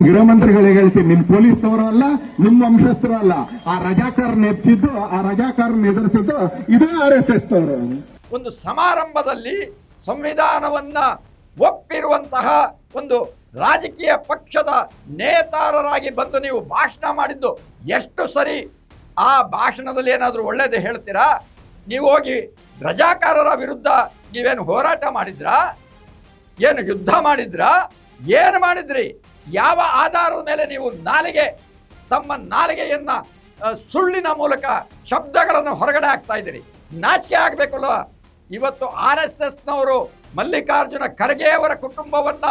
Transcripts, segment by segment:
ಗೃಹ ಮಂತ್ರಿಗಳಿಗೆ ಹೇಳ್ತೀನಿ, ನಿಮ್ ಪೊಲೀಸ್ನವರು ಅಲ್ಲ, ನಿಮ್ಮ ವಂಶಸ್ಥರು ಅಲ್ಲ. ಆ ರಜಾಕಾರ್ ನೆಪ್ಸಿದ್ದು, ಆ ರಜಾಕಾರ್ ಎದುರಿಸಿದ್ದು ಇದೇ RSS ಅವರು. ಒಂದು ಸಮಾರಂಭದಲ್ಲಿ ಸಂವಿಧಾನವನ್ನ ಒಪ್ಪಿರುವಂತಹ ಒಂದು ರಾಜಕೀಯ ಪಕ್ಷದ ನೇತಾರರಾಗಿ ಬಂದು ನೀವು ಭಾಷಣ ಮಾಡಿದ್ದು ಎಷ್ಟು ಸರಿ? ಆ ಭಾಷಣದಲ್ಲಿ ಏನಾದರೂ ಒಳ್ಳೇದು ಹೇಳ್ತೀರಾ? ನೀವು ಹೋಗಿ ರಜಾಕಾರರ ವಿರುದ್ಧ ನೀವೇನು ಹೋರಾಟ ಮಾಡಿದ್ರಾ? ಏನು ಯುದ್ಧ ಮಾಡಿದ್ರಾ? ಏನು ಮಾಡಿದ್ರಿ? ಯಾವ ಆಧಾರದ ಮೇಲೆ ನೀವು ತಮ್ಮ ನಾಲಿಗೆಯನ್ನು ಸುಳ್ಳಿನ ಮೂಲಕ ಶಬ್ದಗಳನ್ನು ಹೊರಗಡೆ ಹಾಕ್ತಾ ಇದ್ದೀರಿ? ನಾಚಿಕೆ ಆಗಬೇಕಲ್ಲ. ಇವತ್ತು RSSನವರು ಮಲ್ಲಿಕಾರ್ಜುನ ಖರ್ಗೆ ಅವರ ಕುಟುಂಬವನ್ನ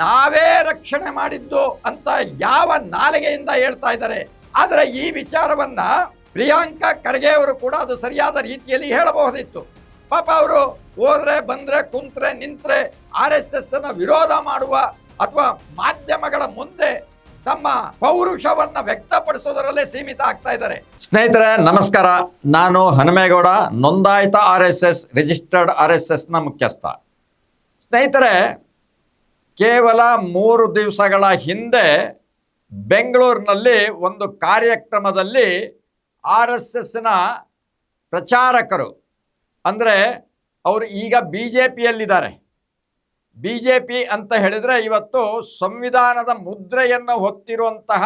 ನಾವೇ ರಕ್ಷಣೆ ಮಾಡಿದ್ದು ಅಂತ ಯಾವ ನಾಲಿಗೆಯಿಂದ ಹೇಳ್ತಾ ಇದ್ದಾರೆ? ಆದರೆ ಈ ವಿಚಾರವನ್ನ ಪ್ರಿಯಾಂಕಾ ಖರ್ಗೆ ಅವರು ಕೂಡ ಅದು ಸರಿಯಾದ ರೀತಿಯಲ್ಲಿ ಹೇಳಬಹುದಿತ್ತು. ಪಾಪ ಅವರು ಹೋದ್ರೆ ಬಂದ್ರೆ ಕುಂತ್ರೆ ನಿಂತ್ರೆ RSS ಅನ್ನ ವಿರೋಧ ಮಾಡುವ ಅಥವಾ ಮಾಧ್ಯಮಗಳ ಮುಂದೆ ತಮ್ಮ ಪೌರುಷವನ್ನ ವ್ಯಕ್ತಪಡಿಸೋದರಲ್ಲೇ ಸೀಮಿತ ಆಗ್ತಾ ಇದ್ದಾರೆ. ಸ್ನೇಹಿತರೆ ನಮಸ್ಕಾರ, ನಾನು ಹನುಮೇಗೌಡ, ನೋಂದಾಯಿತ RSS ರಿಜಿಸ್ಟರ್ಡ್ RSSನ ಮುಖ್ಯಸ್ಥ. ಸ್ನೇಹಿತರೆ, ಕೇವಲ 3 ದಿವಸಗಳ ಹಿಂದೆ ಬೆಂಗಳೂರಿನಲ್ಲಿ ಒಂದು ಕಾರ್ಯಕ್ರಮದಲ್ಲಿ RSSನ ಪ್ರಚಾರಕರು, ಅಂದರೆ ಅವರು ಈಗ BJPಯಲ್ಲಿದ್ದಾರೆ. BJP ಅಂತ ಹೇಳಿದರೆ ಇವತ್ತು ಸಂವಿಧಾನದ ಮುದ್ರೆಯನ್ನು ಹೊತ್ತಿರುವಂತಹ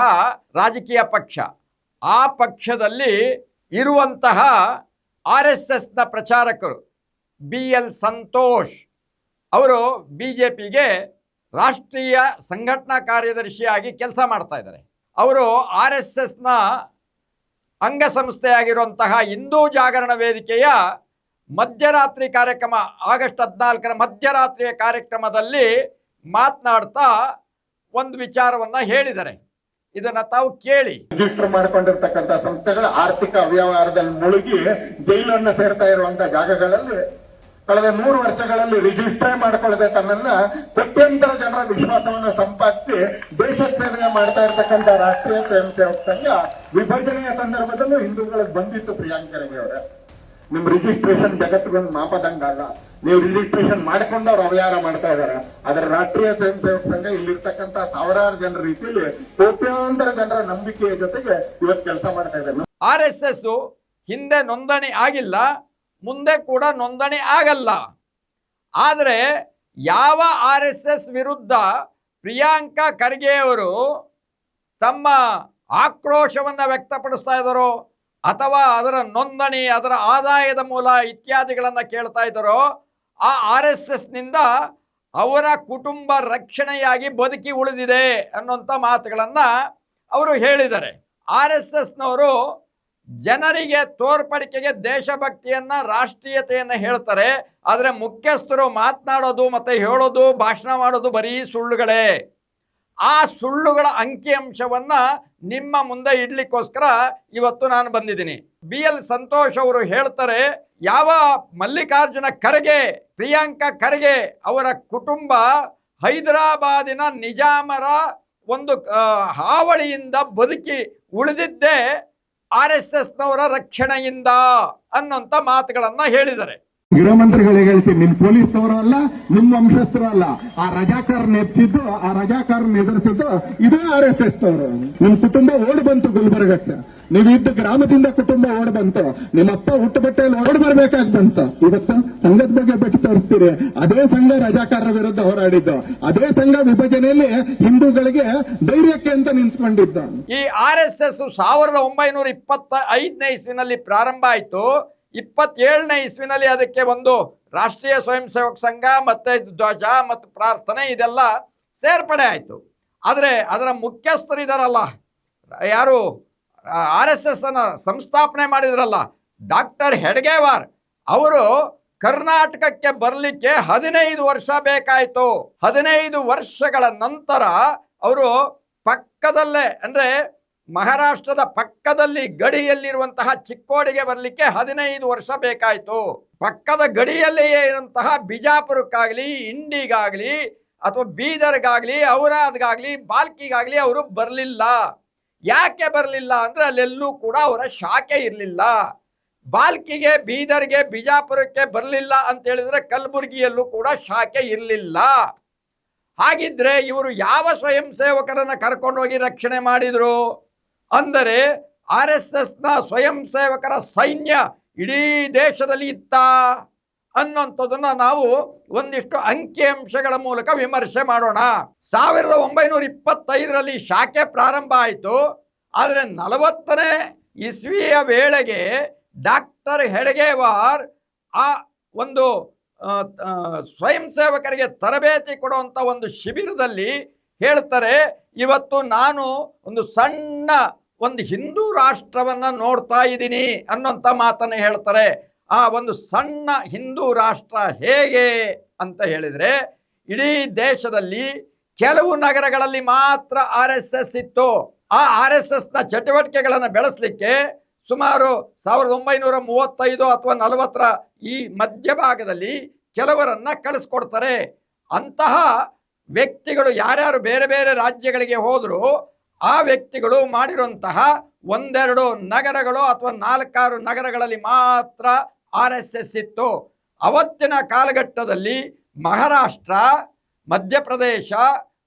ರಾಜಕೀಯ ಪಕ್ಷ. ಆ ಪಕ್ಷದಲ್ಲಿ ಇರುವಂತಹ RSSನ ಪ್ರಚಾರಕರು BL ಸಂತೋಷ್ ಅವರು BJPಗೆ ರಾಷ್ಟ್ರೀಯ ಸಂಘಟನಾ ಕಾರ್ಯದರ್ಶಿಯಾಗಿ ಕೆಲಸ ಮಾಡ್ತಾ ಇದ್ದಾರೆ. ಅವರು RSSನ ಅಂಗಸಂಸ್ಥೆಯಾಗಿರುವಂತಹ ಹಿಂದೂ ಜಾಗರಣ ವೇದಿಕೆಯ ಮಧ್ಯರಾತ್ರಿ ಕಾರ್ಯಕ್ರಮ, ಆಗಸ್ಟ್ 14ರ ಮಧ್ಯರಾತ್ರಿಯ ಕಾರ್ಯಕ್ರಮದಲ್ಲಿ ಮಾತನಾಡ್ತಾ ಒಂದು ವಿಚಾರವನ್ನ ಹೇಳಿದ್ದಾರೆ. ಇದನ್ನ ತಾವು ಕೇಳಿ. ರಿಜಿಸ್ಟರ್ ಮಾಡಿಕೊಂಡಿರ್ತಕ್ಕಂಥ ಸಂಸ್ಥೆಗಳ ಆರ್ಥಿಕ ಅವ್ಯವಹಾರದಲ್ಲಿ ಮುಳುಗಿ ಜೈಲನ್ನು ಸೇರ್ತಾ ಇರುವಂತಹ ಜಾಗಗಳಲ್ಲಿ ಕಳೆದ 3 ವರ್ಷಗಳಲ್ಲಿ ರಿಜಿಸ್ಟರ್ ಮಾಡಿಕೊಳ್ಳದೆ ತನ್ನನ್ನ ಕೋಟ್ಯಂತರ ಜನರ ವಿಶ್ವಾಸವನ್ನು ಸಂಪಾದಿಸಿ ದೇಶ ಸೇವೆ ಮಾಡ್ತಾ ಇರ್ತಕ್ಕಂಥ ರಾಷ್ಟ್ರೀಯ ಸ್ವಯಂ ಸೇವಕ ಸಂಘ ವಿಭಜನೆಯ ಸಂದರ್ಭದಲ್ಲೂ ಹಿಂದೂಗಳಿಗೆ ಬಂದಿತ್ತು. ಪ್ರಿಯಾಂಕರಿಗೆ ಅವರ ನಿಮ್ ರಿಜಿಸ್ಟ್ರೇಷನ್ ಜಗತ್ತಿಗೊಂದು ಮಾಪದಂಗ ಅಲ್ಲ. ನೀವು ರಿಜಿಸ್ಟ್ರೇಷನ್ ಮಾಡ್ಕೊಂಡು ಅವ್ರು ಅವ್ಯವಹಾರ ಮಾಡ್ತಾ ಇದಾರೆ. ಅದರ ರಾಷ್ಟ್ರೀಯ ಸ್ವಯಂ ಸೇವಕ ಸಂಘ ಇಲ್ಲಿರ್ತಕ್ಕಂಥ ಸಾವಿರಾರು ಜನರ ರೀತಿಯಲ್ಲಿ ಕೋಟ್ಯಾಂತರ ಜನರ ನಂಬಿಕೆಯ ಜೊತೆಗೆ ಇವತ್ತು ಕೆಲಸ ಮಾಡ್ತಾ ಇದ್ದಾರೆ. RSS ಹಿಂದೆ ನೋಂದಣಿ ಆಗಿಲ್ಲ, ಮುಂದೆ ಕೂಡ ನೋಂದಣಿ ಆಗಲ್ಲ. ಆದರೆ ಯಾವ RSS ವಿರುದ್ಧ ಪ್ರಿಯಾಂಕಾ ಖರ್ಗೆ ಅವರು ತಮ್ಮ ಆಕ್ರೋಶವನ್ನು ವ್ಯಕ್ತಪಡಿಸ್ತಾ ಇದ್ದಾರೋ ಅಥವಾ ಅದರ ನೋಂದಣಿ, ಅದರ ಆದಾಯದ ಮೂಲ ಇತ್ಯಾದಿಗಳನ್ನು ಕೇಳ್ತಾ ಇದ್ದಾರೋ, ಆ RSSನಿಂದ ಅವರ ಕುಟುಂಬ ರಕ್ಷಣೆಯಾಗಿ ಬದುಕಿ ಉಳಿದಿದೆ ಅನ್ನುವಂಥ ಮಾತುಗಳನ್ನು ಅವರು ಹೇಳಿದ್ದಾರೆ. RSSನವರು ಜನರಿಗೆ ತೋರ್ಪಡಿಕೆಗೆ ದೇಶಭಕ್ತಿಯನ್ನ, ರಾಷ್ಟ್ರೀಯತೆಯನ್ನು ಹೇಳ್ತಾರೆ. ಆದರೆ ಮುಖ್ಯಸ್ಥರು ಮಾತನಾಡೋದು ಮತ್ತೆ ಹೇಳೋದು, ಭಾಷಣ ಮಾಡೋದು ಬರೀ ಸುಳ್ಳುಗಳೇ. ಆ ಸುಳ್ಳುಗಳ ಅಂಕಿಅಂಶವನ್ನ ನಿಮ್ಮ ಮುಂದೆ ಇಡ್ಲಿಕ್ಕೋಸ್ಕರ ಇವತ್ತು ನಾನು ಬಂದಿದ್ದೀನಿ. BL ಸಂತೋಷ್ ಅವರು ಹೇಳ್ತಾರೆ, ಯಾವ ಮಲ್ಲಿಕಾರ್ಜುನ ಖರ್ಗೆ, ಪ್ರಿಯಾಂಕಾ ಖರ್ಗೆ ಅವರ ಕುಟುಂಬ ಹೈದರಾಬಾದಿನ ನಿಜಾಮರ ಒಂದು ಹಾವಳಿಯಿಂದ ಬದುಕಿ ಉಳಿದಿದ್ದೇ RSSನವರ ರಕ್ಷಣೆಯಿಂದ ಅನ್ನೋಂಥ ಮಾತುಗಳನ್ನ ಹೇಳಿದ್ದಾರೆ. ಗೃಹ ಮಂತ್ರಿಗಳಿಗೆ ಹೇಳ್ತೀನಿ, ನಿಮ್ ಪೊಲೀಸ್ನವರು ಅಲ್ಲ, ನಿಮ್ಮ ವಂಶಸ್ಥರು ಅಲ್ಲ. ಆ ರಜಾಕಾರ್ ನೆಪ್ಸಿದ್ದು, ಆ ರಜಾಕಾರ್ ಎದುರಿಸಿದ್ದು ಇದೇ RSS ಅವರು. ನಿಮ್ ಕುಟುಂಬ ಓಡ್ ಬಂತು ಗುಲ್ಬರ್ಗಕ್ಕೆ. ನೀವು ಇದ್ದ ಗ್ರಾಮದಿಂದ ಕುಟುಂಬ ಓಡ್ ಬಂತು. ನಿಮ್ಮಪ್ಪ ಹುಟ್ಟು ಬಟ್ಟೆಯಲ್ಲಿ ಓಡ್ ಬರ್ಬೇಕಾಗಿ ಬಂತು. ಇವತ್ತು ಸಂಘದ ಬಗ್ಗೆ ಬಿಟ್ಟು ತೋರಿಸ್ತೀರಿ. ಅದೇ ಸಂಘ ರಜಾಕಾರರ ವಿರುದ್ಧ ಹೋರಾಡಿದ್ದು, ಅದೇ ಸಂಘ ವಿಭಜನೆಯಲ್ಲಿ ಹಿಂದೂಗಳಿಗೆ ಧೈರ್ಯಕ್ಕೆ ಅಂತ ನಿಂತ್ಕೊಂಡಿದ್ದು. ಈ RSS 1925ನೇ ಇಸ್ವಿನಲ್ಲಿ ಪ್ರಾರಂಭ ಆಯಿತು. 27ನೇ ಇಸ್ವಿನಲ್ಲಿ ಅದಕ್ಕೆ ಒಂದು ರಾಷ್ಟ್ರೀಯ ಸ್ವಯಂ ಸೇವಕ ಸಂಘ ಮತ್ತೆ ಧ್ವಜ ಮತ್ತು ಪ್ರಾರ್ಥನೆ ಇದೆಲ್ಲ ಸೇರ್ಪಡೆ ಆಯಿತು. ಆದರೆ ಅದರ ಮುಖ್ಯಸ್ಥರಿದಾರಲ್ಲ, ಯಾರು RSS ಅನ್ನ ಸಂಸ್ಥಾಪನೆ ಮಾಡಿದ್ರಲ್ಲ, ಡಾಕ್ಟರ್ ಹೆಡ್ಗೇವಾರ್ ಅವರು ಕರ್ನಾಟಕಕ್ಕೆ ಬರಲಿಕ್ಕೆ 15 ವರ್ಷ ಬೇಕಾಯಿತು. 15 ವರ್ಷಗಳ ನಂತರ ಅವರು ಪಕ್ಕದಲ್ಲೇ, ಅಂದರೆ ಮಹಾರಾಷ್ಟ್ರದ ಪಕ್ಕದಲ್ಲಿ ಗಡಿಯಲ್ಲಿರುವಂತಹ ಚಿಕ್ಕೋಡಿಗೆ ಬರಲಿಕ್ಕೆ 15 ವರ್ಷ ಬೇಕಾಯಿತು. ಪಕ್ಕದ ಗಡಿಯಲ್ಲಿಯೇ ಇರುವಂತಹ ಬಿಜಾಪುರಕ್ಕಾಗಲಿ, ಇಂಡಿಗಾಗಲಿ ಅಥವಾ ಬೀದರ್ಗಾಗಲಿ, ಔರಾದ್ಗಾಗಲಿ, ಬಾಲ್ಕಿಗಾಗಲಿ ಅವರು ಬರಲಿಲ್ಲ. ಯಾಕೆ ಬರಲಿಲ್ಲ ಅಂದರೆ ಅಲ್ಲೆಲ್ಲೂ ಕೂಡ ಅವರ ಶಾಖೆ ಇರಲಿಲ್ಲ. ಬಾಲ್ಕಿಗೆ, ಬೀದರ್ಗೆ, ಬಿಜಾಪುರಕ್ಕೆ ಬರಲಿಲ್ಲ ಅಂತ ಹೇಳಿದ್ರೆ ಕಲಬುರಗಿಯಲ್ಲೂ ಕೂಡ ಶಾಖೆ ಇರಲಿಲ್ಲ. ಹಾಗಿದ್ರೆ ಇವರು ಯಾವ ಸ್ವಯಂ ಸೇವಕರನ್ನ ಕರ್ಕೊಂಡೋಗಿ ರಕ್ಷಣೆ ಮಾಡಿದ್ರು ಅಂದರೆ RSSನ ಸ್ವಯಂ ಸೇವಕರ ಸೈನ್ಯ ಇಡೀ ದೇಶದಲ್ಲಿ ಇತ್ತ ಅನ್ನೋಂಥದ್ದನ್ನ ನಾವು ಒಂದಿಷ್ಟು ಅಂಕಿಅಂಶಗಳ ಮೂಲಕ ವಿಮರ್ಶೆ ಮಾಡೋಣ. 1925ರಲ್ಲಿ ಶಾಖೆ ಪ್ರಾರಂಭ ಆಯಿತು. ಆದರೆ 40ನೇ ಇಸ್ವಿಯ ವೇಳೆಗೆ ಡಾಕ್ಟರ್ ಹೆಡ್ಗೇವಾರ್ ಆ ಒಂದು ಸ್ವಯಂ ಸೇವಕರಿಗೆ ತರಬೇತಿ ಕೊಡುವಂಥ ಒಂದು ಶಿಬಿರದಲ್ಲಿ ಹೇಳ್ತಾರೆ, ಇವತ್ತು ನಾನು ಒಂದು ಸಣ್ಣ ಒಂದು ಹಿಂದೂ ರಾಷ್ಟ್ರವನ್ನು ನೋಡ್ತಾ ಇದ್ದೀನಿ ಅನ್ನೋಂಥ ಮಾತನ್ನು ಹೇಳ್ತಾರೆ. ಆ ಒಂದು ಸಣ್ಣ ಹಿಂದೂ ರಾಷ್ಟ್ರ ಹೇಗೆ ಅಂತ ಹೇಳಿದರೆ, ಇಡೀ ದೇಶದಲ್ಲಿ ಕೆಲವು ನಗರಗಳಲ್ಲಿ ಮಾತ್ರ RSS ಇತ್ತು. ಆ RSSನ ಚಟುವಟಿಕೆಗಳನ್ನು ಬೆಳೆಸಲಿಕ್ಕೆ ಸುಮಾರು 1935 ಅಥವಾ 40ರ ಈ ಮಧ್ಯಭಾಗದಲ್ಲಿ ಕೆಲವರನ್ನ ಕಳಿಸ್ಕೊಡ್ತಾರೆ. ಅಂತಹ ವ್ಯಕ್ತಿಗಳು ಯಾರ್ಯಾರು ಬೇರೆ ಬೇರೆ ರಾಜ್ಯಗಳಿಗೆ ಹೋದರೂ ಆ ವ್ಯಕ್ತಿಗಳು ಮಾಡಿರುವಂತಹ 1-2 ನಗರಗಳು ಅಥವಾ 4-6 ನಗರಗಳಲ್ಲಿ ಮಾತ್ರ RSS ಇತ್ತು. ಅವತ್ತಿನ ಕಾಲಘಟ್ಟದಲ್ಲಿ ಮಹಾರಾಷ್ಟ್ರ, ಮಧ್ಯಪ್ರದೇಶ,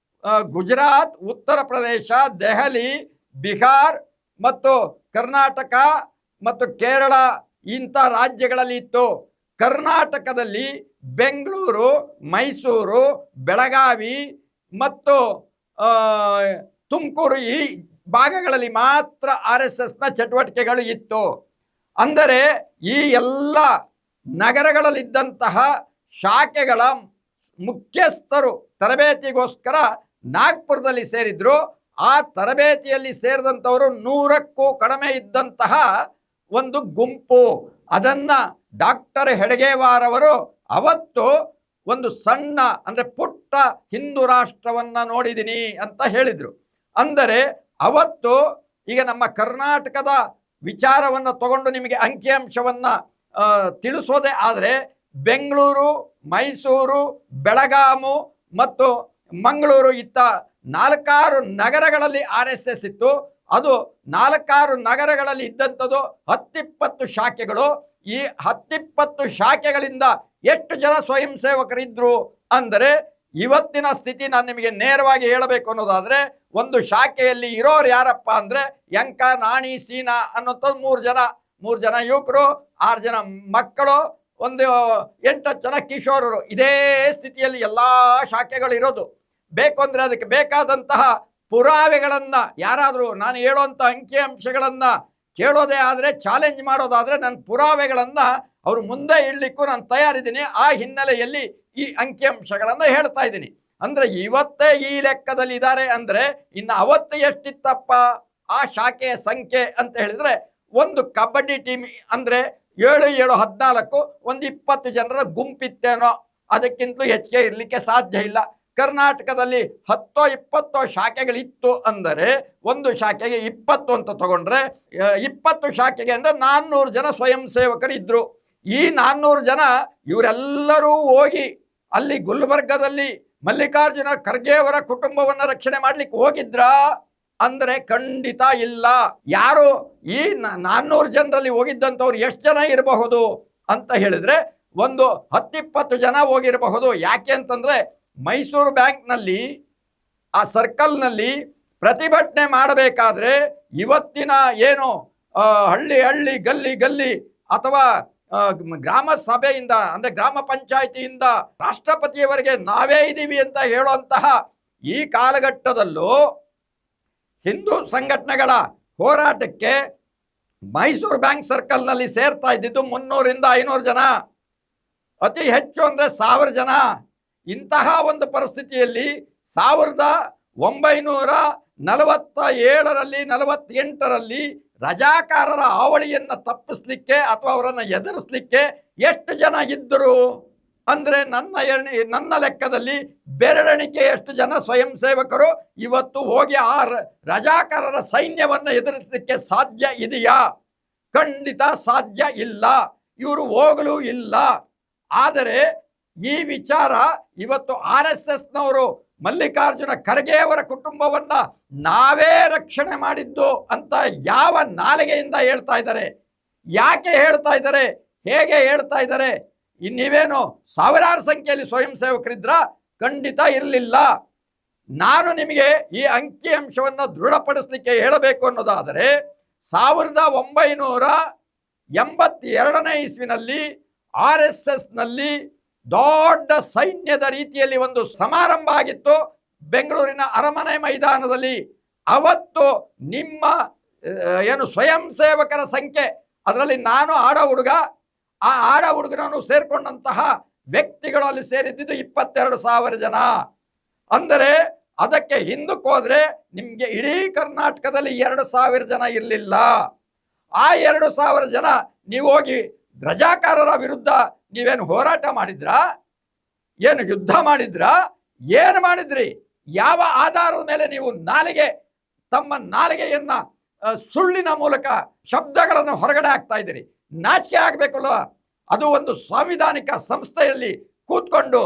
ಗುಜರಾತ್, ಉತ್ತರ ಪ್ರದೇಶ, ದೆಹಲಿ, ಬಿಹಾರ್ ಮತ್ತು ಕರ್ನಾಟಕ ಮತ್ತು ಕೇರಳ ಇಂಥ ರಾಜ್ಯಗಳಲ್ಲಿ ಇತ್ತು. ಕರ್ನಾಟಕದಲ್ಲಿ ಬೆಂಗಳೂರು, ಮೈಸೂರು, ಬೆಳಗಾವಿ ಮತ್ತು ತುಮಕೂರು ಈ ಭಾಗಗಳಲ್ಲಿ ಮಾತ್ರ RSSನ ಚಟುವಟಿಕೆಗಳು ಇತ್ತು. ಅಂದರೆ ಈ ಎಲ್ಲ ನಗರಗಳಲ್ಲಿದ್ದಂತಹ ಶಾಖೆಗಳ ಮುಖ್ಯಸ್ಥರು ತರಬೇತಿಗೋಸ್ಕರ ನಾಗ್ಪುರದಲ್ಲಿ ಸೇರಿದ್ರು. ಆ ತರಬೇತಿಯಲ್ಲಿ ಸೇರಿದಂಥವರು 100ಕ್ಕೂ ಕಡಿಮೆ ಇದ್ದಂತಹ ಒಂದು ಗುಂಪು. ಅದನ್ನು ಡಾಕ್ಟರ್ ಹೆಡ್ಗೇವಾರ್ ಅವರು ಅವತ್ತು ಒಂದು ಸಣ್ಣ ಅಂದರೆ ಪುಟ್ಟ ಹಿಂದೂ ರಾಷ್ಟ್ರವನ್ನು ನೋಡಿದ್ದೀನಿ ಅಂತ ಹೇಳಿದರು. ಅಂದರೆ ಅವತ್ತು ಈಗ ನಮ್ಮ ಕರ್ನಾಟಕದ ವಿಚಾರವನ್ನು ತಗೊಂಡು ನಿಮಗೆ ಅಂಕಿಅಂಶವನ್ನು ತಿಳಿಸೋದೇ ಆದರೆ ಬೆಂಗಳೂರು, ಮೈಸೂರು, ಬೆಳಗಾಮು ಮತ್ತು ಮಂಗಳೂರು ಇತ್ತ 4-6 ನಗರಗಳಲ್ಲಿ RSS ಇತ್ತು. ಅದು 4-6 ನಗರಗಳಲ್ಲಿ ಇದ್ದಂಥದ್ದು 10-20 ಶಾಖೆಗಳು. ಈ 10-20 ಶಾಖೆಗಳಿಂದ ಎಷ್ಟು ಜನ ಸ್ವಯಂ ಸೇವಕರಿದ್ರು ಅಂದರೆ, ಇವತ್ತಿನ ಸ್ಥಿತಿ ನಾನು ನಿಮಗೆ ನೇರವಾಗಿ ಹೇಳಬೇಕು ಅನ್ನೋದಾದರೆ, ಒಂದು ಶಾಖೆಯಲ್ಲಿ ಇರೋರು ಯಾರಪ್ಪ ಅಂದರೆ ಯಂಕ, ನಾಣಿ, ಸೀನಾ ಅನ್ನೋಂಥದ್ದು 3 ಜನ ಯುವಕರು, 6 ಜನ ಮಕ್ಕಳು, ಒಂದು 8 ಜನ ಕಿಶೋರರು. ಇದೇ ಸ್ಥಿತಿಯಲ್ಲಿ ಎಲ್ಲ ಶಾಖೆಗಳು ಇರೋದು. ಬೇಕು ಅಂದರೆ ಅದಕ್ಕೆ ಬೇಕಾದಂತಹ ಪುರಾವೆಗಳನ್ನು ಯಾರಾದರೂ ನಾನು ಹೇಳುವಂಥ ಅಂಕಿಅಂಶಗಳನ್ನು ಕೇಳೋದೇ ಆದರೆ, ಚಾಲೆಂಜ್ ಮಾಡೋದಾದರೆ ನನ್ನ ಪುರಾವೆಗಳನ್ನು ಅವರು ಮುಂದೆ ಇಡಲಿಕ್ಕೂ ನಾನು ತಯಾರಿದ್ದೀನಿ. ಆ ಹಿನ್ನೆಲೆಯಲ್ಲಿ ಈ ಅಂಕಿಅಂಶಗಳನ್ನು ಹೇಳ್ತಾ ಇದ್ದೀನಿ. ಅಂದರೆ ಇವತ್ತೇ ಈ ಲೆಕ್ಕದಲ್ಲಿ ಇದ್ದಾರೆ ಅಂದರೆ ಇನ್ನು ಅವತ್ತು ಎಷ್ಟಿತ್ತಪ್ಪ ಆ ಶಾಖೆಯ ಸಂಖ್ಯೆ ಅಂತ ಹೇಳಿದರೆ, ಒಂದು ಕಬಡ್ಡಿ ಟೀಮ್ ಅಂದರೆ 7-7-14 ಒಂದು 20 ಜನರ ಗುಂಪಿತ್ತೇನೋ, ಅದಕ್ಕಿಂತಲೂ ಹೆಚ್ಚಿಗೆ ಇರಲಿಕ್ಕೆ ಸಾಧ್ಯ ಇಲ್ಲ. ಕರ್ನಾಟಕದಲ್ಲಿ 10-20 ಶಾಖೆಗಳಿತ್ತು ಅಂದರೆ ಒಂದು ಶಾಖೆಗೆ 20 ಅಂತ ತಗೊಂಡ್ರೆ 20 ಶಾಖೆಗೆ ಅಂದರೆ 400 ಜನ ಸ್ವಯಂ ಸೇವಕರು ಇದ್ದರು. ಈ 400 ಜನ ಇವರೆಲ್ಲರೂ ಹೋಗಿ ಅಲ್ಲಿ ಗುಲ್ಬರ್ಗದಲ್ಲಿ ಮಲ್ಲಿಕಾರ್ಜುನ ಖರ್ಗೆ ಅವರ ಕುಟುಂಬವನ್ನು ರಕ್ಷಣೆ ಮಾಡ್ಲಿಕ್ಕೆ ಹೋಗಿದ್ರಾ ಅಂದರೆ ಖಂಡಿತ ಇಲ್ಲ. ಯಾರು ಈ 400 ಜನರಲ್ಲಿ ಹೋಗಿದ್ದಂಥವ್ರು ಎಷ್ಟು ಜನ ಇರಬಹುದು ಅಂತ ಹೇಳಿದ್ರೆ ಒಂದು 10-20 ಜನ ಹೋಗಿರಬಹುದು. ಯಾಕೆ ಅಂತಂದರೆ ಮೈಸೂರು ಬ್ಯಾಂಕ್ನಲ್ಲಿ ಆ ಸರ್ಕಲ್ನಲ್ಲಿ ಪ್ರತಿಭಟನೆ ಮಾಡಬೇಕಾದ್ರೆ ಇವತ್ತಿನ ಏನು ಹಳ್ಳಿ ಗಲ್ಲಿ ಅಥವಾ ಗ್ರಾಮ ಸಭೆಯಿಂದ ಅಂದರೆ ಗ್ರಾಮ ಪಂಚಾಯಿತಿಯಿಂದ ರಾಷ್ಟ್ರಪತಿಯವರೆಗೆ ನಾವೇ ಇದ್ದೀವಿ ಅಂತ ಹೇಳುವಂತಹ ಈ ಕಾಲಘಟ್ಟದಲ್ಲೂ ಹಿಂದೂ ಸಂಘಟನೆಗಳ ಹೋರಾಟಕ್ಕೆ ಮೈಸೂರು ಬ್ಯಾಂಕ್ ಸರ್ಕಲ್ನಲ್ಲಿ ಸೇರ್ತಾ ಇದ್ದಿದ್ದು 300-500 ಜನ, ಅತಿ ಹೆಚ್ಚು ಅಂದರೆ 1000 ಜನ. ಇಂತಹ ಒಂದು ಪರಿಸ್ಥಿತಿಯಲ್ಲಿ 1947ರಲ್ಲಿ 48ರಲ್ಲಿ ರಜಾಕಾರರ ಹಾವಳಿಯನ್ನು ತಪ್ಪಿಸಲಿಕ್ಕೆ ಅಥವಾ ಅವರನ್ನು ಎದುರಿಸಲಿಕ್ಕೆ ಎಷ್ಟು ಜನ ಇದ್ದರು ಅಂದರೆ ನನ್ನ ಲೆಕ್ಕದಲ್ಲಿ ಬೆರಳೆಣಿಕೆಯಷ್ಟು ಜನ ಸ್ವಯಂ ಸೇವಕರು ಇವತ್ತು ಹೋಗಿ ಆ ರಜಾಕಾರರ ಸೈನ್ಯವನ್ನು ಎದುರಿಸಲಿಕ್ಕೆ ಸಾಧ್ಯ ಇದೆಯಾ? ಖಂಡಿತ ಸಾಧ್ಯ ಇಲ್ಲ. ಇವರು ಹೋಗಲೂ ಇಲ್ಲ. ಆದರೆ ಈ ವಿಚಾರ ಇವತ್ತು RSSನವರು ಮಲ್ಲಿಕಾರ್ಜುನ ಖರ್ಗೆ ಅವರ ಕುಟುಂಬವನ್ನು ನಾವೇ ರಕ್ಷಣೆ ಮಾಡಿದ್ದು ಅಂತ ಯಾವ ನಾಲಿಗೆಯಿಂದ ಹೇಳ್ತಾ ಇದ್ದಾರೆ? ಯಾಕೆ ಹೇಳ್ತಾ ಇದ್ದಾರೆ? ಹೇಗೆ ಹೇಳ್ತಾ ಇದ್ದಾರೆ? ನೀವೇನು ಸಾವಿರಾರು ಸಂಖ್ಯೆಯಲ್ಲಿ ಸ್ವಯಂ ಸೇವಕರಿದ್ರ? ಖಂಡಿತ ಇರಲಿಲ್ಲ. ನಾನು ನಿಮಗೆ ಈ ಅಂಕಿಅಂಶವನ್ನು ದೃಢಪಡಿಸಲಿಕ್ಕೆ ಹೇಳಬೇಕು ಅನ್ನೋದಾದರೆ 1982ನೇ ಇಸ್ವಿನಲ್ಲಿ RSSನಲ್ಲಿ ದೊಡ್ಡ ಸೈನ್ಯದ ರೀತಿಯಲ್ಲಿ ಒಂದು ಸಮಾರಂಭ ಆಗಿತ್ತು ಬೆಂಗಳೂರಿನ ಅರಮನೆ ಮೈದಾನದಲ್ಲಿ. ಅವತ್ತು ನಿಮ್ಮ ಏನು ಸ್ವಯಂ ಸೇವಕರ ಸಂಖ್ಯೆ, ಅದರಲ್ಲಿ ನಾನು ಆಡ ಹುಡುಗ, ಆ ಆಡ ಹುಡುಗನನ್ನು ಸೇರ್ಕೊಂಡಂತಹ ವ್ಯಕ್ತಿಗಳು ಅಲ್ಲಿ ಸೇರಿದ್ದು 22,000 ಜನ. ಅಂದರೆ ಅದಕ್ಕೆ ಹಿಂದಕ್ಕೆ ಹೋದ್ರೆ ನಿಮಗೆ ಇಡೀ ಕರ್ನಾಟಕದಲ್ಲಿ 2,000 ಜನ ಇರಲಿಲ್ಲ. ಆ 2,000 ಜನ ನೀವು ಹೋಗಿ ರಜಾಕಾರರ ವಿರುದ್ಧ ನೀವೇನು ಹೋರಾಟ ಮಾಡಿದ್ರಾ? ಏನು ಯುದ್ಧ ಮಾಡಿದ್ರಾ? ಏನು ಮಾಡಿದ್ರಿ? ಯಾವ ಆಧಾರದ ಮೇಲೆ ನೀವು ತಮ್ಮ ನಾಲಿಗೆಯನ್ನ ಸುಳ್ಳಿನ ಮೂಲಕ ಶಬ್ದಗಳನ್ನು ಹೊರಗಡೆ ಹಾಕ್ತಾ ಇದ್ದೀರಿ? ನಾಚಿಕೆ ಆಗ್ಬೇಕಲ್ಲ. ಅದು ಒಂದು ಸಾಂವಿಧಾನಿಕ ಸಂಸ್ಥೆಯಲ್ಲಿ ಕೂತ್ಕೊಂಡು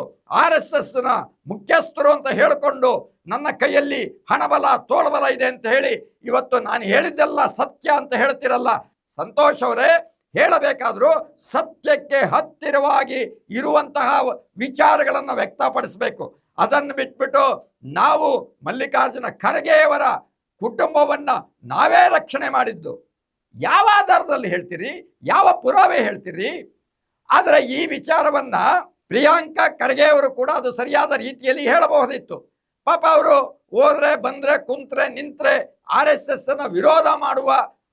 RSSನ ಮುಖ್ಯಸ್ಥರು ಅಂತ ಹೇಳಿಕೊಂಡು ನನ್ನ ಕೈಯಲ್ಲಿ ಹಣಬಲ ತೋಳ್ಬಲ ಇದೆ ಅಂತ ಹೇಳಿ ಇವತ್ತು ನಾನು ಹೇಳಿದ್ದೆಲ್ಲ ಸತ್ಯ ಅಂತ ಹೇಳ್ತಿರಲ್ಲ. ಸಂತೋಷ್ ಅವರೇ, ಹೇಳಬೇಕಾದ್ರೂ ಸತ್ಯಕ್ಕೆ ಹತ್ತಿರವಾಗಿ ಇರುವಂತಹ ವಿಚಾರಗಳನ್ನು ವ್ಯಕ್ತಪಡಿಸಬೇಕು. ಅದನ್ನು ಬಿಟ್ಬಿಟ್ಟು ನಾವು ಮಲ್ಲಿಕಾರ್ಜುನ ಖರ್ಗೆಯವರ ಕುಟುಂಬವನ್ನ ನಾವೇ ರಕ್ಷಣೆ ಮಾಡಿದ್ದು ಯಾವ ಆಧಾರದಲ್ಲಿ ಹೇಳ್ತೀರಿ? ಯಾವ ಪುರಾವೆ ಹೇಳ್ತೀರಿ? ಆದರೆ ಈ ವಿಚಾರವನ್ನ ಪ್ರಿಯಾಂಕಾ ಖರ್ಗೆ ಅವರು ಕೂಡ ಅದು ಸರಿಯಾದ ರೀತಿಯಲ್ಲಿ ಹೇಳಬಹುದಿತ್ತು. ಪಾಪ ಅವರು ಹೋದ್ರೆ ಬಂದ್ರೆ ಕುಂತ್ರೆ ನಿಂತ್ರೆ RSS ವಿರೋಧ ಮಾಡುವ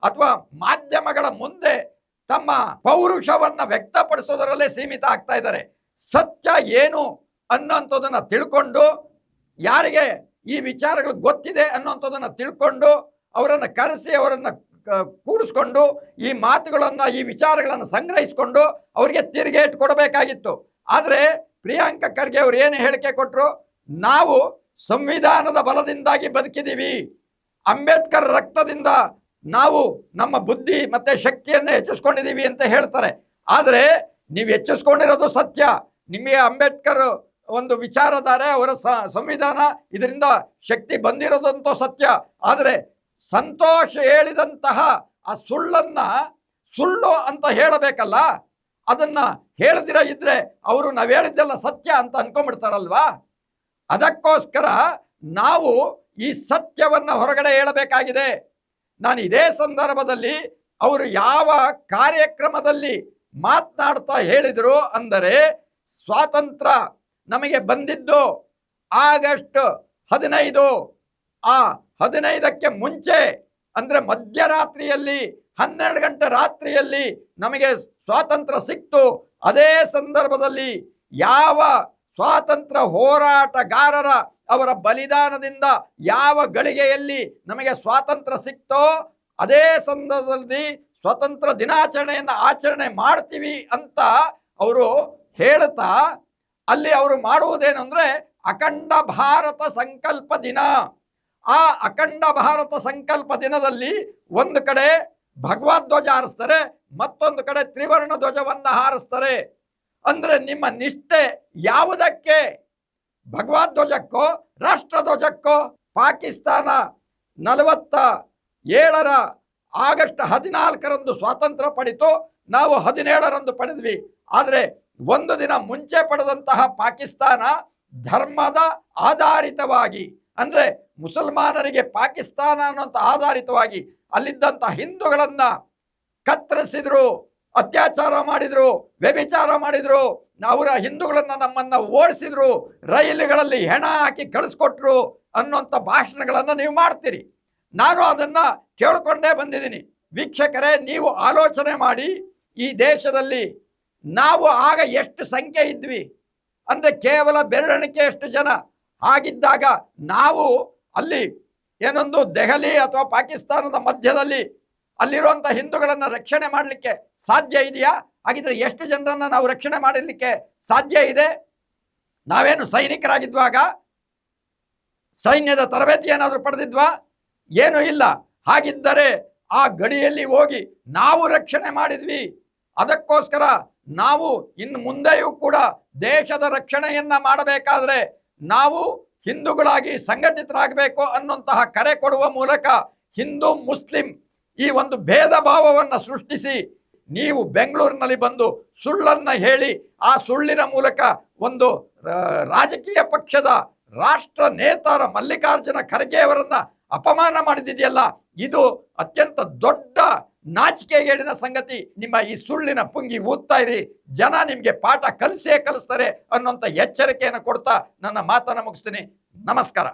ಅಥವಾ ಮಾಧ್ಯಮಗಳ ಮುಂದೆ ತಮ್ಮ ಪೌರುಷವನ್ನ ವ್ಯಕ್ತಪಡಿಸೋದರಲ್ಲೇ ಸೀಮಿತ ಆಗ್ತಾ ಇದ್ದಾರೆ. ಸತ್ಯ ಏನು ಅನ್ನೋಂಥದ್ದನ್ನ ತಿಳ್ಕೊಂಡು, ಯಾರಿಗೆ ಈ ವಿಚಾರಗಳು ಗೊತ್ತಿದೆ ಅನ್ನೋಂಥದ್ದನ್ನ ತಿಳ್ಕೊಂಡು ಅವರನ್ನು ಕರೆಸಿ ಅವರನ್ನು ಕೂಡಿಸ್ಕೊಂಡು ಈ ಮಾತುಗಳನ್ನು ಈ ವಿಚಾರಗಳನ್ನು ಸಂಗ್ರಹಿಸಿಕೊಂಡು ಅವರಿಗೆ ತಿರುಗೇಟು ಕೊಡಬೇಕಾಗಿತ್ತು. ಆದರೆ ಪ್ರಿಯಾಂಕಾ ಖರ್ಗೆ ಅವರು ಏನು ಹೇಳಿಕೆ ಕೊಟ್ಟರು? ನಾವು ಸಂವಿಧಾನದ ಬಲದಿಂದಾಗಿ ಬದುಕಿದ್ದೀವಿ, ಅಂಬೇಡ್ಕರ್ ರಕ್ತದಿಂದ ನಾವು ನಮ್ಮ ಬುದ್ಧಿ ಮತ್ತೆ ಶಕ್ತಿಯನ್ನು ಹೆಚ್ಚಿಸ್ಕೊಂಡಿದ್ದೀವಿ ಅಂತ ಹೇಳ್ತಾರೆ. ಆದರೆ ನೀವು ಹೆಚ್ಚಿಸ್ಕೊಂಡಿರೋದು ಸತ್ಯ. ನಿಮಗೆ ಅಂಬೇಡ್ಕರ್ ಒಂದು ವಿಚಾರಧಾರೆ, ಅವರ ಸಂವಿಧಾನ, ಇದರಿಂದ ಶಕ್ತಿ ಬಂದಿರೋದಂತೂ ಸತ್ಯ. ಆದರೆ ಸಂತೋಷ್ ಹೇಳಿದಂತಹ ಆ ಸುಳ್ಳು ಅಂತ ಹೇಳಬೇಕಲ್ಲ, ಅದನ್ನ ಹೇಳದಿರ ಇದ್ರೆ ಅವರು ನಾವು ಹೇಳಿದ್ದೆಲ್ಲ ಸತ್ಯ ಅಂತ ಅನ್ಕೊಂಡ್ಬಿಡ್ತಾರಲ್ವಾ? ಅದಕ್ಕೋಸ್ಕರ ನಾವು ಈ ಸತ್ಯವನ್ನ ಹೊರಗಡೆ ಹೇಳಬೇಕಾಗಿದೆ. ನಾನು ಇದೇ ಸಂದರ್ಭದಲ್ಲಿ ಅವರು ಯಾವ ಕಾರ್ಯಕ್ರಮದಲ್ಲಿ ಮಾತನಾಡ್ತಾ ಹೇಳಿದರು ಅಂದರೆ, ಸ್ವಾತಂತ್ರ್ಯ ನಮಗೆ ಬಂದಿದ್ದು ಆಗಸ್ಟ್ 15, ಆ 15ಕ್ಕೆ ಮುಂಚೆ ಅಂದರೆ ಮಧ್ಯರಾತ್ರಿಯಲ್ಲಿ 12 ಗಂಟೆ ರಾತ್ರಿಯಲ್ಲಿ ನಮಗೆ ಸ್ವಾತಂತ್ರ್ಯ ಸಿಕ್ತು. ಅದೇ ಸಂದರ್ಭದಲ್ಲಿ ಯಾವ ಸ್ವಾತಂತ್ರ್ಯ ಹೋರಾಟಗಾರರ ಅವರ ಬಲಿದಾನದಿಂದ ಯಾವ ಗಳಿಗೆಯಲ್ಲಿ ನಮಗೆ ಸ್ವಾತಂತ್ರ್ಯ ಸಿಕ್ತೋ ಅದೇ ಸಂದರ್ಭದಲ್ಲಿ ಸ್ವಾತಂತ್ರ್ಯ ದಿನಾಚರಣೆಯನ್ನು ಆಚರಣೆ ಮಾಡ್ತೀವಿ ಅಂತ ಅವರು ಹೇಳ್ತಾ, ಅಲ್ಲಿ ಅವರು ಮಾಡುವುದೇನೆಂದ್ರೆ ಅಖಂಡ ಭಾರತ ಸಂಕಲ್ಪ ದಿನ. ಆ ಅಖಂಡ ಭಾರತ ಸಂಕಲ್ಪ ದಿನದಲ್ಲಿ ಒಂದು ಕಡೆ ಭಗವಧ್ವಜ ಹಾರಿಸ್ತಾರೆ, ಮತ್ತೊಂದು ಕಡೆ ತ್ರಿವರ್ಣ ಧ್ವಜವನ್ನ ಹಾರಿಸ್ತಾರೆ. ಅಂದ್ರೆ ನಿಮ್ಮ ನಿಷ್ಠೆ ಯಾವುದಕ್ಕೆ? ಭಗವಧ್ವಜಕ್ಕೋ ರಾಷ್ಟ್ರಧ್ವಜಕ್ಕೋ? ಪಾಕಿಸ್ತಾನ 47ರ ಆಗಸ್ಟ್ 14ರಂದು ಸ್ವಾತಂತ್ರ್ಯ ಪಡಿತು, ನಾವು 17ರಂದು ಪಡೆದ್ವಿ. ಆದರೆ ಒಂದು ದಿನ ಮುಂಚೆ ಪಡೆದಂತಹ ಪಾಕಿಸ್ತಾನ ಧರ್ಮದ ಆಧಾರಿತವಾಗಿ, ಅಂದ್ರೆ ಮುಸಲ್ಮಾನರಿಗೆ ಪಾಕಿಸ್ತಾನ ಅನ್ನೋಂಥ ಆಧಾರಿತವಾಗಿ ಅಲ್ಲಿದ್ದಂಥ ಹಿಂದೂಗಳನ್ನ ಕತ್ತರಿಸಿದ್ರು, ಅತ್ಯಾಚಾರ ಮಾಡಿದ್ರು, ವ್ಯಭಿಚಾರ ಮಾಡಿದ್ರು, ಅವರ ಹಿಂದೂಗಳನ್ನ ನಮ್ಮನ್ನ ಓಡಿಸಿದ್ರು, ರೈಲುಗಳಲ್ಲಿ ಹೆಣ ಹಾಕಿ ಕಳಿಸ್ಕೊಟ್ರು ಅನ್ನೋಂಥ ಭಾಷಣಗಳನ್ನು ನೀವು ಮಾಡ್ತೀರಿ. ನಾನು ಅದನ್ನ ಕೇಳಿಕೊಂಡೇ ಬಂದಿದ್ದೀನಿ. ವೀಕ್ಷಕರೇ, ನೀವು ಆಲೋಚನೆ ಮಾಡಿ, ಈ ದೇಶದಲ್ಲಿ ನಾವು ಆಗ ಎಷ್ಟು ಸಂಖ್ಯೆ ಇದ್ವಿ ಅಂದರೆ ಕೇವಲ ಬೆರಳೆಣಿಕೆಯಷ್ಟು ಜನ. ಆಗಿದ್ದಾಗ ನಾವು ಅಲ್ಲಿ ಏನೊಂದು ದೆಹಲಿ ಅಥವಾ ಪಾಕಿಸ್ತಾನದ ಮಧ್ಯದಲ್ಲಿ ಅಲ್ಲಿರುವಂಥ ಹಿಂದೂಗಳನ್ನು ರಕ್ಷಣೆ ಮಾಡಲಿಕ್ಕೆ ಸಾಧ್ಯ ಇದೆಯಾ? ಹಾಗಿದ್ರೆ ಎಷ್ಟು ಜನರನ್ನು ನಾವು ರಕ್ಷಣೆ ಮಾಡಲಿಕ್ಕೆ ಸಾಧ್ಯ ಇದೆ? ನಾವೇನು ಸೈನಿಕರಾಗಿದ್ವಾಗ ಸೈನ್ಯದ ತರಬೇತಿ ಏನಾದರೂ ಪಡೆದಿದ್ವಾ? ಏನೂ ಇಲ್ಲ. ಹಾಗಿದ್ದರೆ ಆ ಗಡಿಯಲ್ಲಿ ಹೋಗಿ ನಾವು ರಕ್ಷಣೆ ಮಾಡಿದ್ವಿ. ಅದಕ್ಕೋಸ್ಕರ ನಾವು ಇನ್ನು ಮುಂದೆಯೂ ಕೂಡ ದೇಶದ ರಕ್ಷಣೆಯನ್ನ ಮಾಡಬೇಕಾದ್ರೆ ನಾವು ಹಿಂದೂಗಳಾಗಿ ಸಂಘಟಿತರಾಗಬೇಕು ಅನ್ನುವಂತಹ ಕರೆ ಕೊಡುವ ಮೂಲಕ ಹಿಂದೂ ಮುಸ್ಲಿಂ ಈ ಒಂದು ಭೇದ ಭಾವವನ್ನು ಸೃಷ್ಟಿಸಿ ನೀವು ಬೆಂಗಳೂರಿನಲ್ಲಿ ಬಂದು ಸುಳ್ಳನ್ನು ಹೇಳಿ ಆ ಸುಳ್ಳಿನ ಮೂಲಕ ಒಂದು ರಾಜಕೀಯ ಪಕ್ಷದ ರಾಷ್ಟ್ರ ನೇತಾರ ಮಲ್ಲಿಕಾರ್ಜುನ ಖರ್ಗೆ ಅವರನ್ನ ಅಪಮಾನ ಮಾಡಿದೆಯಲ್ಲ, ಇದು ಅತ್ಯಂತ ದೊಡ್ಡ ನಾಚಿಕೆಗೇಡಿನ ಸಂಗತಿ. ನಿಮ್ಮ ಈ ಸುಳ್ಳಿನ ಪುಂಗಿ ಊದ್ತಾ ಇರಿ, ಜನ ನಿಮಗೆ ಪಾಠ ಕಲಿಸೇ ಕಲಿಸ್ತಾರೆ ಅನ್ನೋಂಥ ಎಚ್ಚರಿಕೆಯನ್ನು ಕೊಡ್ತಾ ನನ್ನ ಮಾತನ್ನು ಮುಗಿಸ್ತೀನಿ. ನಮಸ್ಕಾರ.